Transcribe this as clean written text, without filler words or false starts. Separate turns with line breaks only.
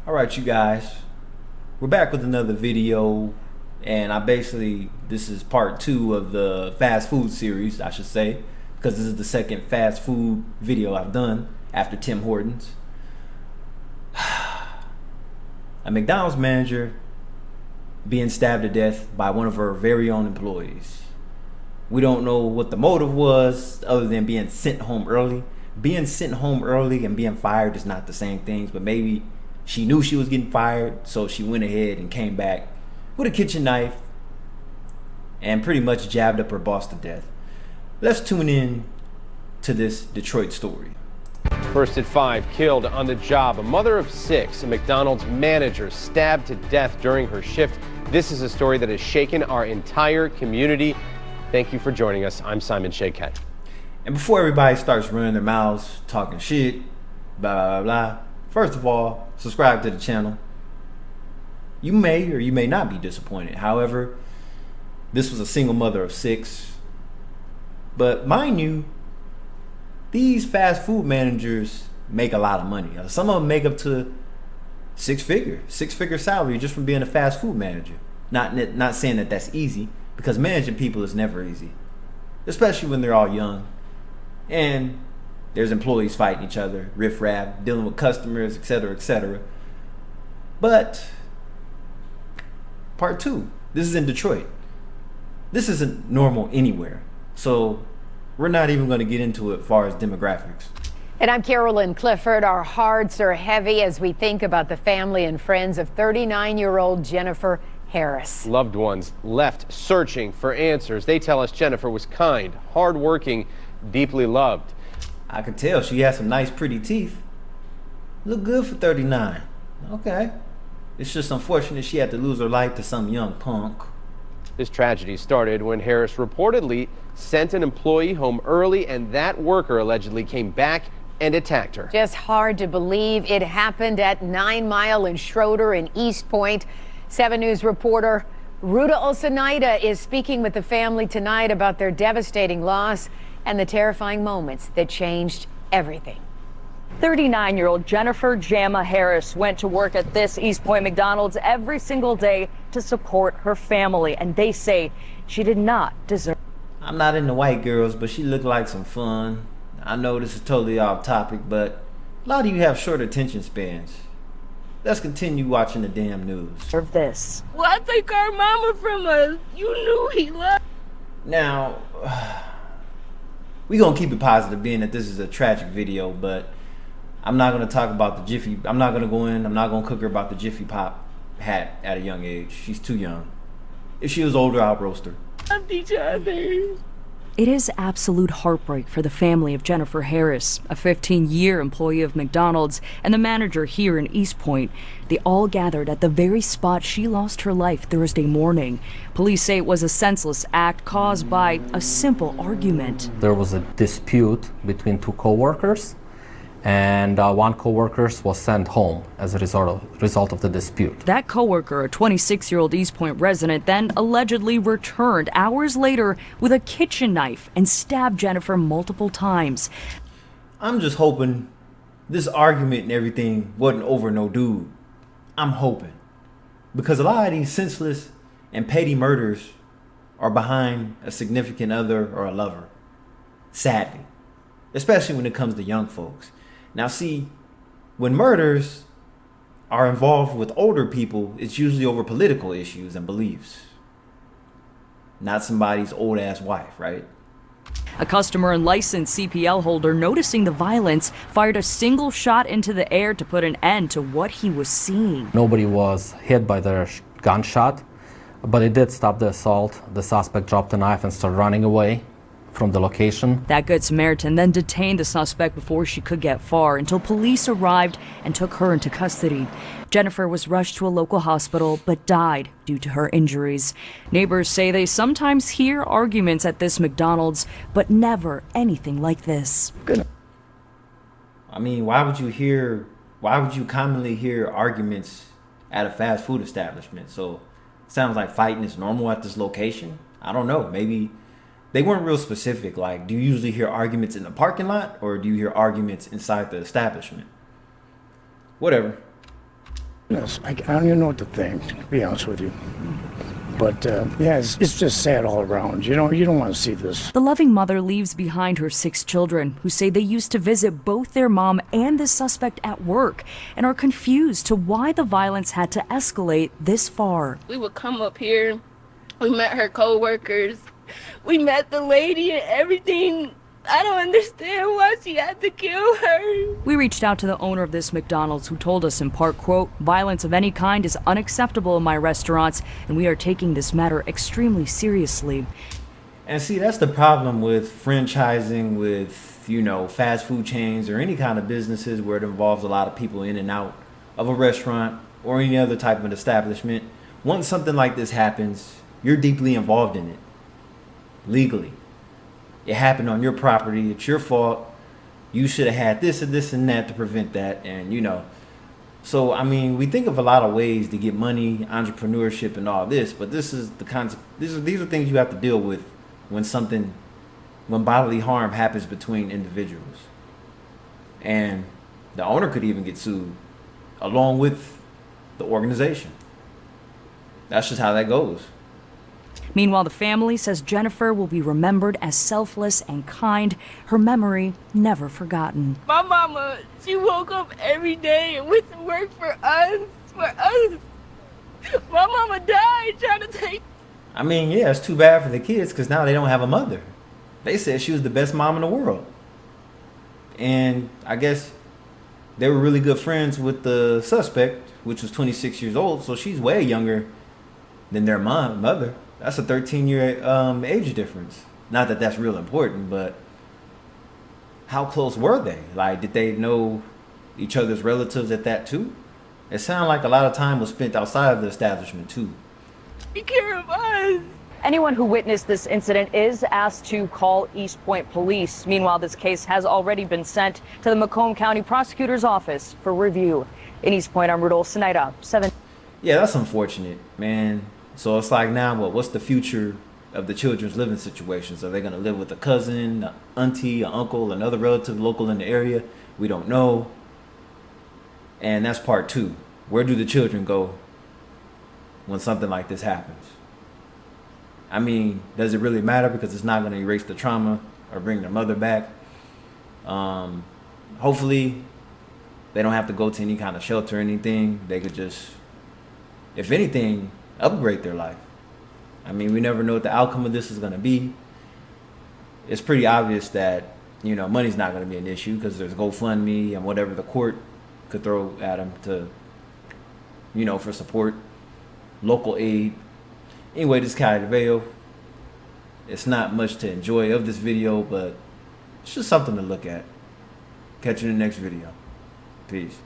All right, you guys, we're back with another video, and this is part 2 of the fast food series, I should say, because this is the second fast food video I've done after Tim Hortons. A McDonald's manager being stabbed to death by one of her very own employees. We don't know what the motive was other than being sent home early. Being sent home early and being fired is not the same things, but maybe she knew she was getting fired, so she went ahead and came back with a kitchen knife and pretty much jabbed up her boss to death. Let's tune in to this Detroit story.
First at 5, killed on the job. A mother of 6, a McDonald's manager, stabbed to death during her shift. This is a story that has shaken our entire community. Thank you for joining us. I'm Simon Shayket.
And before everybody starts running their mouths, talking shit, blah, blah, blah, blah, first of all, subscribe to the channel. You may or you may not be disappointed. However, this was a single mother of 6. But mind you, these fast food managers make a lot of money. Some of them make up to six-figure salary just from being a fast food manager. Not saying that that's easy, because managing people is never easy, especially when they're all young and there's employees fighting each other, riff-raff, dealing with customers, etc., etc. But part 2, this is in Detroit. This isn't normal anywhere, so we're not even going to get into it as far as demographics.
And I'm Carolyn Clifford. Our hearts are heavy as we think about the family and friends of 39-year-old Jennifer Harris.
Loved ones left searching for answers. They tell us Jennifer was kind, hardworking, deeply loved.
I could tell she had some nice, pretty teeth. Look good for 39. Okay. It's just unfortunate she had to lose her life to some young punk.
This tragedy started when Harris reportedly sent an employee home early, and that worker allegedly came back and attacked her.
Just hard to believe it happened at 9 Mile and Schroeder in Eastpointe. 7 News reporter Ruta Olsanaida is speaking with the family tonight about their devastating loss and the terrifying moments that changed everything.
39-year-old Jennifer "Jamma" Harris went to work at this Eastpointe McDonald's every single day to support her family, and they say she did not deserve.
I'm not into white girls, but she looked like some fun. I know this is totally off topic, but a lot of you have short attention spans. Let's continue watching the damn news.
Of this.
Why take our mama from us? You knew he loved.
Now, we're going to keep it positive, being that this is a tragic video, but I'm not going to talk about the Jiffy. I'm not going to go in. I'm not going to cook her about the Jiffy Pop hat at a young age. She's too young. If she was older, I'll roast her.
Loved each other.
It is absolute heartbreak for the family of Jennifer Harris, a 15-year employee of McDonald's and the manager here in Eastpointe. They all gathered at the very spot she lost her life Thursday morning. Police say it was a senseless act caused by a simple argument.
There was a dispute between 2 co-workers, and one co-worker was sent home as a result of the dispute.
That co-worker, a 26-year-old Eastpointe resident, then allegedly returned hours later with a kitchen knife and stabbed Jennifer multiple times.
I'm just hoping this argument and everything wasn't over no dude. I'm hoping. Because a lot of these senseless and petty murders are behind a significant other or a lover. Sadly. Especially when it comes to young folks. Now see, when murders are involved with older people, it's usually over political issues and beliefs. Not somebody's old ass wife, right?
A customer and licensed CPL holder, noticing the violence, fired a single shot into the air to put an end to what he was seeing.
Nobody was hit by the gunshot, but it did stop the assault. The suspect dropped the knife and started running away from the location.
That Good Samaritan then detained the suspect before she could get far until police arrived and took her into custody. Jennifer was rushed to a local hospital but died due to her injuries. Neighbors say they sometimes hear arguments at this McDonald's, but never anything like this.
I mean, why would you commonly hear arguments at a fast food establishment? So it sounds like fighting is normal at this location. I don't know, maybe they weren't real specific. Like, do you usually hear arguments in the parking lot, or do you hear arguments inside the establishment? Whatever.
Yes, I don't even know what to think, to be honest with you. But yeah, it's just sad all around. You don't want to see this.
The loving mother leaves behind her 6 children who say they used to visit both their mom and the suspect at work and are confused to why the violence had to escalate this far.
We would come up here. We met her co-workers. We met the lady and everything. I don't understand why she had to kill her.
We reached out to the owner of this McDonald's who told us in part, quote, "Violence of any kind is unacceptable in my restaurants and we are taking this matter extremely seriously."
And see, that's the problem with franchising, with, you know, fast food chains or any kind of businesses where it involves a lot of people in and out of a restaurant or any other type of an establishment. Once something like this happens, you're deeply involved in it, legally. It happened on your property. It's your fault. You should have had this and this and that to prevent that. And, you know, so, I mean, we think of a lot of ways to get money, entrepreneurship and all this, but this is the concept. These are things you have to deal with when bodily harm happens between individuals. And the owner could even get sued along with the organization. That's just how that goes.
Meanwhile, the family says Jennifer will be remembered as selfless and kind, her memory never forgotten.
My mama, she woke up every day and went to work for us. My mama died trying to take...
I mean, yeah, it's too bad for the kids because now they don't have a mother. They said she was the best mom in the world. And I guess they were really good friends with the suspect, which was 26 years old, so she's way younger than their mother. That's a 13-year age difference. Not that that's real important, but how close were they? Like, did they know each other's relatives at that too? It sounded like a lot of time was spent outside of the establishment too.
Take care of us.
Anyone who witnessed this incident is asked to call Eastpointe Police. Meanwhile, this case has already been sent to the Macomb County Prosecutor's Office for review. In Eastpointe, I'm Rudolph Sinaida, 7.
Yeah, that's unfortunate, man. So it's like now, what's the future of the children's living situations? Are they going to live with a cousin, an auntie, an uncle, another relative local in the area? We don't know. And that's part 2. Where do the children go when something like this happens? I mean, does it really matter? Because it's not going to erase the trauma or bring their mother back. Hopefully, they don't have to go to any kind of shelter or anything. They could just, if anything, upgrade their life. I mean, we never know what the outcome of this is going to be. It's pretty obvious that, you know, money's not going to be an issue because there's GoFundMe and whatever the court could throw at them to, you know, for support, local aid. Anyway, this is Kai DeVeo. It's not much to enjoy of this video, but it's just something to look at. Catch you in the next video. Peace.